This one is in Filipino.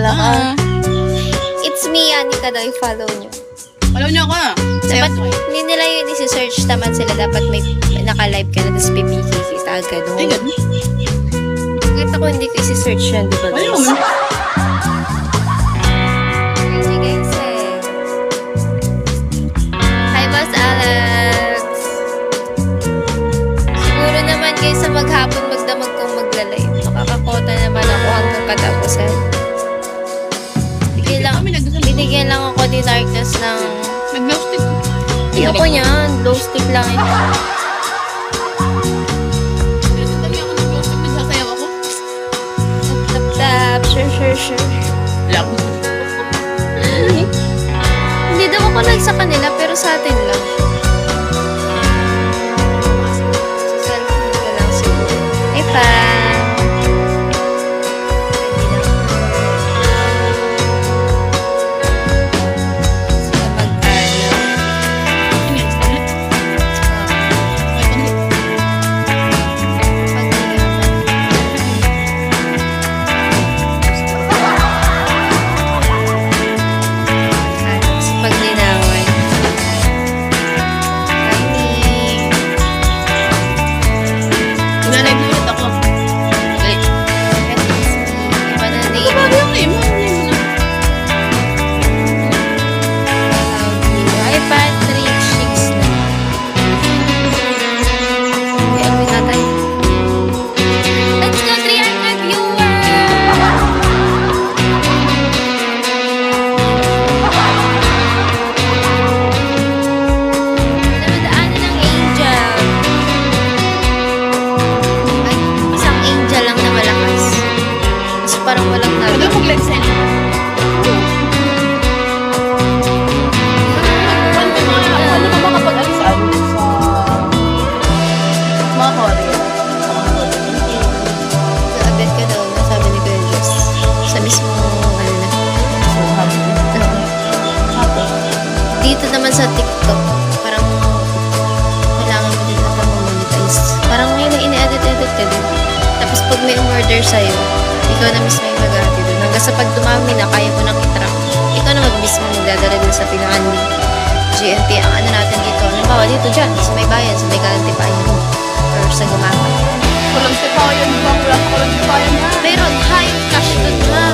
Ah. It's me, Anika daw, i-follow nyo. Follow niyo ako. Dapat, hindi nila yun isi-search naman sila. Dapat may naka-live ka na, tapos pipikikita ka doon. Ay, ganun. Kahit ako hindi ko isi-search yan, di ba Ayaw guys? mo. Hindi guys eh. Hi, Boss Alex. Siguro naman guys sa maghapon magdamag kong magla-live. Makakakota naman ako hanggang katapusan. Binigyan lang ako ni Darkness ng... Nag-glow stick. Ayoko niyan. Glow stick lang yun. Dami ako nag-glow stick. Nagsasayaw ako. Tap-tap. Sure. Wala ko. Hindi daw ako sa kanila, pero sa atin lang. Sa cellphone ko lang siguro. Ay pa! Sila mag-ano. Paglinawan. Nag-live ulit ako. Okay. Iba na din. Okay, mo. Hi, Patrick. Chicks na. Okay, ano na tayo? Let's go, 300 viewers! Namadaanan ng angel. Ay, isang angel lang na malakas. Kasi parang walang Pwede nalo. ako mag-live sa'yo. Ano ka makapag-ano sa ano? Sa mga Korea. Update ka daw na sabi ni Kuya Diyos. Sa mismo, ano na. So, happy. Dito naman sa TikTok, parang kailangan mo din na monetize. Parang may ina-edit-edit ka din. Tapos pag may umorder sa'yo, ikaw na mismo yung mag-ati doon. Hanggang sa pag dumami na, kaya mo nang itrack. Ikaw na mismo magdadala doon sa pinaan ni GNT. Ang ano natin dito, halimbawa dito dyan, sa may bayan, sa may kalantipayan mo. Or sa gumapa. Kulang si Payan ba? Wala ka kulang si Payan na. Meron, high cash doon ha.